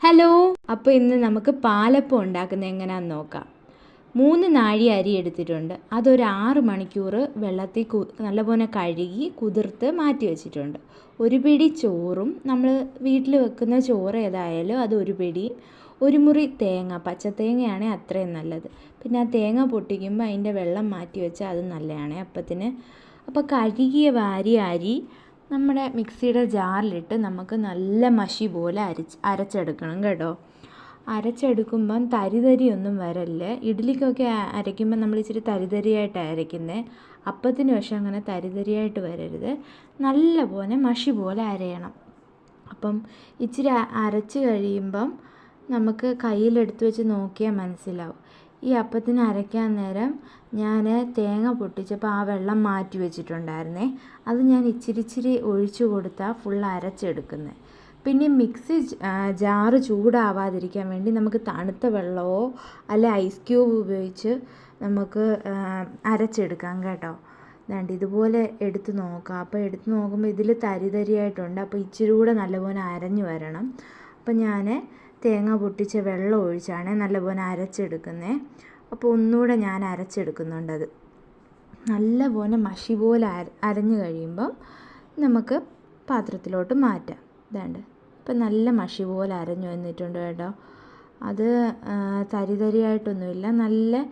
Hello. അപ്പോൾ ഇന്ന് നമുക്ക് പാലപ്പം ഉണ്ടാക്കുന്നത് എങ്ങനെയാണെന്ന് നോക്കാം. 3 നാഴി അരി എടുത്തിട്ടുണ്ട്. അതൊരു 6 മണിക്കൂർ വെള്ളത്തിൽ നല്ലപോലെ കഴുകി കുതിർത്ത് മാറ്റി വെച്ചിട്ടുണ്ട്. ഒരു പിടി ചോറും, നമ്മൾ വീട്ടിൽ വെക്കുന്ന ചോറ് ഏതായാലും അത് ഒരു പിടി, ഒരു മുറി തേങ്ങ, പച്ചത്തേങ്ങയാണെങ്കിൽ അത്രയും നല്ലത്. പിന്നെ ആ തേങ്ങ പൊട്ടിക്കുമ്പോൾ അതിൻ്റെ വെള്ളം മാറ്റി വെച്ചാൽ അത് നല്ലതാണ് അപ്പത്തിന്. അപ്പോൾ കഴുകിയ വാരിയ അരി നമ്മുടെ മിക്സിയുടെ ജാറിലിട്ട് നമുക്ക് നല്ല മഷി പോലെ അരച്ചെടുക്കണം കേട്ടോ. അരച്ചെടുക്കുമ്പം തരിതരിയൊന്നും വരല്ലേ. ഇഡ്ഡലിക്കൊക്കെ അരയ്ക്കുമ്പോൾ നമ്മൾ ഇച്ചിരി തരിതരിയായിട്ടാണ് അരയ്ക്കുന്നത്. അപ്പത്തിന് പക്ഷേ അങ്ങനെ തരിതരിയായിട്ട് വരരുത്, നല്ല പോലെ മഷി പോലെ അരയണം. അപ്പം ഇച്ചിരി അരച്ച് കഴിയുമ്പം നമുക്ക് കയ്യിലെടുത്ത് വെച്ച് നോക്കിയാൽ മനസ്സിലാവും. ഈ അപ്പത്തിന് അരയ്ക്കാൻ നേരം ഞാൻ തേങ്ങ പൊട്ടിച്ചപ്പോൾ ആ വെള്ളം മാറ്റി വെച്ചിട്ടുണ്ടായിരുന്നേ, അത് ഞാൻ ഇച്ചിരി ഒഴിച്ചു കൊടുത്താൽ ഫുൾ അരച്ചെടുക്കുന്നത്. പിന്നെ മിക്സി ജാറ് ചൂടാവാതിരിക്കാൻ വേണ്ടി നമുക്ക് തണുത്ത വെള്ളമോ അല്ലെ ഐസ് ക്യൂബ് ഉപയോഗിച്ച് നമുക്ക് അരച്ചെടുക്കാം കേട്ടോ. ദാണ്ട് ഇതുപോലെ എടുത്ത് നോക്കാം. അപ്പോൾ എടുത്ത് നോക്കുമ്പോൾ ഇതിൽ തരിതരിയായിട്ടുണ്ട്. അപ്പോൾ ഇച്ചിരി കൂടെ നല്ലപോലെ അരഞ്ഞു വരണം. അപ്പം ഞാൻ തേങ്ങ പൊട്ടിച്ച വെള്ളം ഒഴിച്ചാണ് നല്ലപോലെ അരച്ചെടുക്കുന്നത്. അപ്പോൾ ഒന്നുകൂടെ ഞാൻ അരച്ചെടുക്കുന്നുണ്ടത്. നല്ലപോലെ മഷി പോലെ അരഞ്ഞു കഴിയുമ്പം നമുക്ക് പാത്രത്തിലോട്ട് മാറ്റാം. ഇതാണ്ട് ഇപ്പം നല്ല മഷി പോലെ അരഞ്ഞു വന്നിട്ടുണ്ട് കേട്ടോ. അത് തരിതരിയായിട്ടൊന്നുമില്ല, നല്ല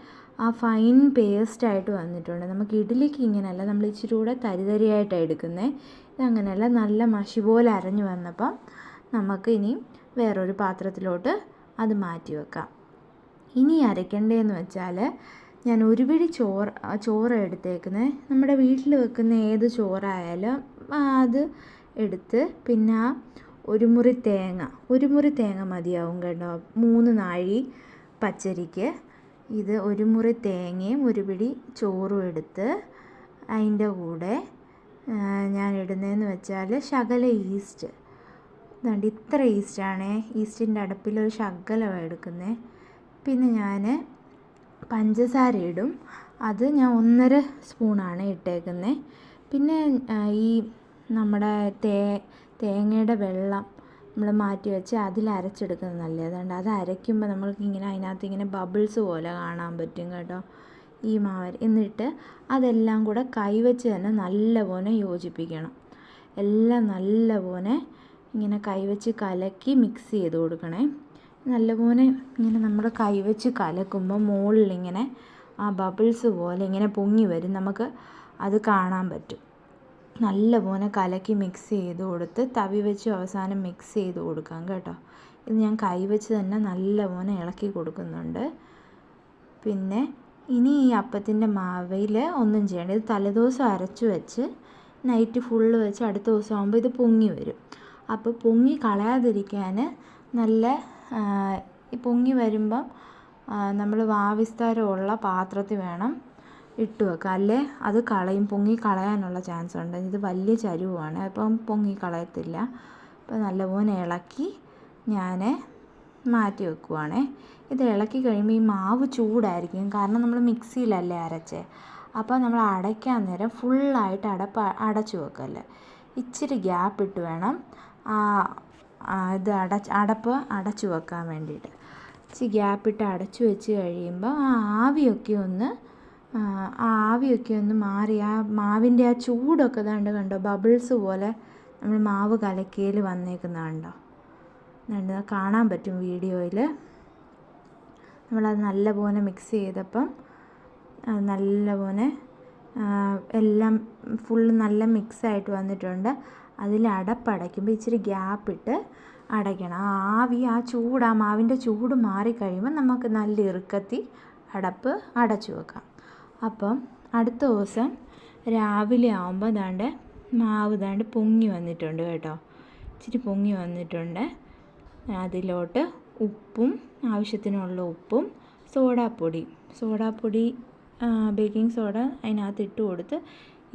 ആ ഫൈൻ പേസ്റ്റായിട്ട് വന്നിട്ടുണ്ട്. നമുക്ക് ഇഡ്ഡലിക്ക് ഇങ്ങനെയല്ല, നമ്മൾ ഇച്ചിരി കൂടെ തരിതരിയായിട്ടാണ് എടുക്കുന്നത്. ഇതങ്ങനെയല്ല, നല്ല മഷി പോലെ അരഞ്ഞു വന്നപ്പം നമുക്ക് ഇനി വേറൊരു പാത്രത്തിലോട്ട് അത് മാറ്റി വെക്കാം. ഇനി അരയ്ക്കേണ്ടതെന്ന് വെച്ചാൽ ഞാൻ ഒരു പിടി ചോറ് എടുത്തേക്കുന്നത്. നമ്മുടെ വീട്ടിൽ വെക്കുന്ന ഏത് ചോറായാലും അത് എടുത്ത്, പിന്നെ ഒരു മുറി തേങ്ങ മതിയാവും കേട്ടോ. 3 നാഴി പച്ചരിക്ക് ഇത് ഒരു മുറി തേങ്ങയും ഒരു പിടി ചോറും എടുത്ത് അതിൻ്റെ കൂടെ ഞാൻ ഇടുന്നതെന്ന് വെച്ചാൽ ശകല ഈസ്റ്റ്. അതുകൊണ്ട് ഇത്ര ഈസ്റ്റാണേ, ഈസ്റ്റിൻ്റെ അടുപ്പിലൊരു ശകലമാണ് എടുക്കുന്നത്. പിന്നെ ഞാൻ പഞ്ചസാര ഇടും, അത് ഞാൻ 1.5 സ്പൂണാണ് ഇട്ടേക്കുന്നത്. പിന്നെ ഈ നമ്മുടെ തേങ്ങയുടെ വെള്ളം നമ്മൾ മാറ്റി വെച്ച് അതിൽ അരച്ചെടുക്കുന്നത് നല്ലത്. അതുകൊണ്ട് അത് അരയ്ക്കുമ്പോൾ നമ്മൾക്കിങ്ങനെ അതിനകത്ത് ഇങ്ങനെ ബബിൾസ് പോലെ കാണാൻ പറ്റും കേട്ടോ ഈ മാവ്. എന്നിട്ട് അതെല്ലാം കൂടെ കൈവച്ച് തന്നെ നല്ലപോലെ യോജിപ്പിക്കണം. എല്ലാം നല്ലപോലെ ഇങ്ങനെ കൈവച്ച് കലക്കി മിക്സ് ചെയ്ത് കൊടുക്കണേ. നല്ലപോലെ ഇങ്ങനെ നമ്മൾ കൈവച്ച് കലക്കുമ്പോൾ മുകളിലിങ്ങനെ ആ ബബിൾസ് പോലെ ഇങ്ങനെ പൊങ്ങി വരും, നമുക്ക് അത് കാണാൻ പറ്റും. നല്ലപോലെ കലക്കി മിക്സ് ചെയ്ത് കൊടുത്ത് തവി വെച്ച് അവസാനം മിക്സ് ചെയ്ത് കൊടുക്കാം കേട്ടോ. ഇത് ഞാൻ കൈവച്ച് തന്നെ നല്ലപോലെ ഇളക്കി കൊടുക്കുന്നുണ്ട്. പിന്നെ ഇനി ഈ അപ്പത്തിൻ്റെ മാവിൽ ഒന്നും ചെയ്യേണ്ട, ഇത് തലേദിവസം അരച്ച് വെച്ച് നൈറ്റ് ഫുള്ള് വെച്ച് അടുത്ത ദിവസം ആകുമ്പോൾ ഇത് പൊങ്ങി വരും. അപ്പോൾ പൊങ്ങി കളയാതിരിക്കാൻ നല്ല പൊങ്ങി വരുമ്പം നമ്മൾ വാവിസ്താരമുള്ള പാത്രത്തിൽ വേണം ഇട്ട് വെക്കുക, അല്ലേ അത് പൊങ്ങി കളയാനുള്ള ചാൻസ് ഉണ്ട്. ഇത് വലിയ ചരുവാണ്, അപ്പം പൊങ്ങി കളയത്തില്ല. അപ്പോൾ നല്ലപോലെ ഇളക്കി ഞാൻ മാറ്റി വെക്കുവാണേ. ഇത് ഇളക്കി കഴിയുമ്പോൾ ഈ മാവ് ചൂടായിരിക്കും, കാരണം നമ്മൾ മിക്സിയിലല്ലേ അരച്ചേ. അപ്പോൾ നമ്മൾ അടയ്ക്കാൻ നേരം ഫുള്ളായിട്ട് അടച്ചു വെക്കല്ലേ, ഇച്ചിരി ഗ്യാപ്പ് ഇട്ട് വേണം ഇത് അടപ്പ് അടച്ചു വെക്കാൻ വേണ്ടിയിട്ട്. ഇച്ചിരി ഗ്യാപ്പിട്ട് അടച്ചു വെച്ച് കഴിയുമ്പോൾ ആ ആവിയൊക്കെ ഒന്ന് മാറി ആ മാവിൻ്റെ ആ ചൂടൊക്കെ കണ്ടോ ബബിൾസ് പോലെ നമ്മൾ മാവ് കലക്കിയിൽ വന്നേക്കുന്നത് കണ്ടോ, കാണാൻ പറ്റും വീഡിയോയിൽ. നമ്മളത് നല്ലപോലെ മിക്സ് ചെയ്തപ്പം നല്ലപോലെ എല്ലാം ഫുള്ള് നല്ല മിക്സായിട്ട് വന്നിട്ടുണ്ട്. അതിൽ അടപ്പടയ്ക്കുമ്പോൾ ഇച്ചിരി ഗ്യാപ്പിട്ട് അടയ്ക്കണം. ആ ചൂട്, ആ മാവിൻ്റെ ചൂട് മാറിക്കഴിയുമ്പോൾ നമുക്ക് നല്ല ഇറുക്കത്തി അടപ്പ് അടച്ചു വെക്കാം. അപ്പം അടുത്ത ദിവസം രാവിലെ ആകുമ്പോൾ മാവ് പൊങ്ങി വന്നിട്ടുണ്ട് കേട്ടോ, ഇച്ചിരി പൊങ്ങി വന്നിട്ടുണ്ട്. അതിലോട്ട് ഉപ്പും, ആവശ്യത്തിനുള്ള ഉപ്പും സോഡാപ്പൊടി ബേക്കിംഗ് സോഡ അതിനകത്ത് ഇട്ട് കൊടുത്ത്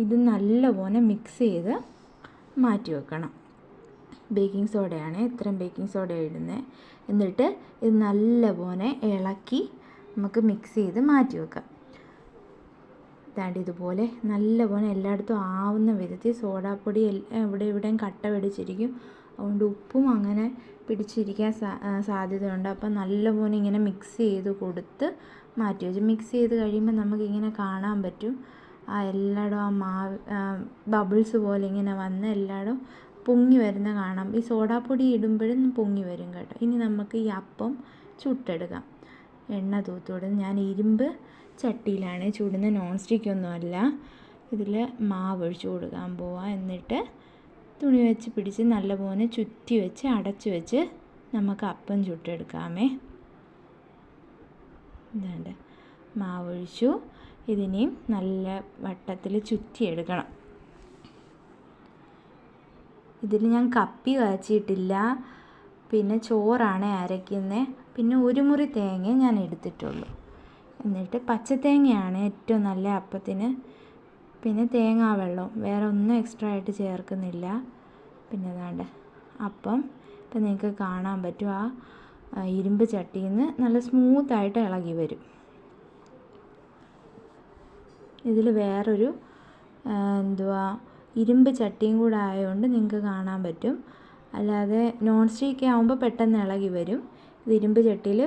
ഇത് നല്ലപോലെ മിക്സ് ചെയ്ത് മാറ്റി വെക്കണം. ബേക്കിംഗ് സോഡയാണ്, ഇത്രയും ബേക്കിംഗ് സോഡ ഇടുന്നത്. എന്നിട്ട് ഇത് നല്ലപോലെ ഇളക്കി നമുക്ക് മിക്സ് ചെയ്ത് മാറ്റി വെക്കാം. ഇതുപോലെ നല്ലപോലെ എല്ലായിടത്തും ആവുന്ന വിധത്തിൽ സോഡാപ്പൊടി ഇവിടെയും കട്ട പിടിച്ചിരിക്കും. അതുകൊണ്ട് ഉപ്പും അങ്ങനെ പിടിച്ചിരിക്കാൻ സാധ്യതയുണ്ട്. അപ്പം നല്ലപോലെ ഇങ്ങനെ മിക്സ് ചെയ്ത് കൊടുത്ത് മാറ്റി വെച്ചു. മിക്സ് ചെയ്ത് കഴിയുമ്പോൾ നമുക്കിങ്ങനെ കാണാൻ പറ്റും എല്ലായിടും ആ മാവ് ബബിൾസ് പോലെ ഇങ്ങനെ വന്ന് എല്ലായിടും പൊങ്ങി വരുന്ന കാണാം. ഈ സോഡാപ്പൊടി ഇടുമ്പോഴും പൊങ്ങി വരും കേട്ടോ. ഇനി നമുക്ക് ഈ അപ്പം ചുട്ടെടുക്കാം. എണ്ണ തൂത്തുവിടും. ഞാൻ ഇരുമ്പ് ചട്ടിയിലാണ് ചുടുന്നത്, നോൺ സ്റ്റിക്കൊന്നുമല്ല. ഇതിൽ മാവ് ഒഴിച്ച് കൊടുക്കാൻ പോവാം. എന്നിട്ട് തുണി വെച്ച് പിടിച്ച് നല്ലപോലെ ചുറ്റി വെച്ച് അടച്ച് വെച്ച് നമുക്ക് അപ്പം ചുട്ടെടുക്കാമേ. ഇതാണ്ട് മാവൊഴിച്ചു. ഇതിനെയും നല്ല വട്ടത്തിൽ ചുറ്റിയെടുക്കണം. ഇതിൽ ഞാൻ കപ്പി കാച്ചിയിട്ടില്ല, പിന്നെ ചോറാണ് അരയ്ക്കുന്നത്, പിന്നെ ഒരു മുറി തേങ്ങ ഞാൻ എടുത്തിട്ടുള്ളൂ. എന്നിട്ട് പച്ചത്തേങ്ങയാണ് ഏറ്റവും നല്ല അപ്പത്തിന്. പിന്നെ തേങ്ങാവെള്ളം, വേറെ ഒന്നും എക്സ്ട്രാ ആയിട്ട് ചേർക്കുന്നില്ല. പിന്നെ അതാണ്ട് അപ്പം ഇപ്പം നിങ്ങൾക്ക് കാണാൻ പറ്റും ആ ഇരുമ്പ് ചട്ടിയിൽ നിന്ന് നല്ല സ്മൂത്തായിട്ട് ഇളകി വരും. ഇതിൽ വേറൊരു ഇരുമ്പ് ചട്ടിയും കൂടെ ആയതുകൊണ്ട് നിങ്ങൾക്ക് കാണാൻ പറ്റും. അല്ലാതെ നോൺ സ്റ്റിക്ക് ആകുമ്പോൾ പെട്ടെന്ന് ഇളകി വരും. ഇത് ഇരുമ്പ് ചട്ടിയിൽ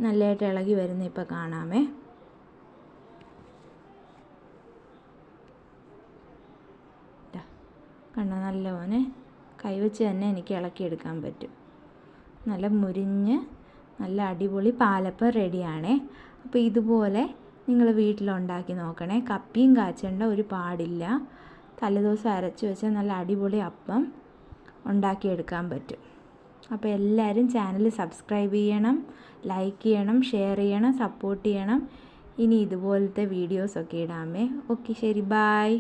നല്ലതായിട്ട് ഇളകി വരുന്ന ഇപ്പോൾ കാണാമേ. കണ്ടോ, നല്ലപോലെ കൈവച്ച് തന്നെ എനിക്ക് ഇളക്കിയെടുക്കാൻ പറ്റും. നല്ല മുരിഞ്ഞ് നല്ല അടിപൊളി പാലപ്പം റെഡിയാണേ. അപ്പോൾ ഇതുപോലെ നിങ്ങൾ വീട്ടിലുണ്ടാക്കി നോക്കണേ. കപ്പിയും കാച്ചേണ്ട ഒരു പാടില്ല. തലേദിവസം അരച്ച് വെച്ചാൽ നല്ല അടിപൊളി അപ്പം ഉണ്ടാക്കിയെടുക്കാൻ പറ്റും. അപ്പോൾ എല്ലാവരും ചാനൽ സബ്സ്ക്രൈബ് ചെയ്യണം, ലൈക്ക് ചെയ്യണം, ഷെയർ ചെയ്യണം, സപ്പോർട്ട് ചെയ്യണം. ഇനി ഇതുപോലത്തെ വീഡിയോസൊക്കെ ഇടാമേ. ഓക്കെ, ശരി, ബായ്.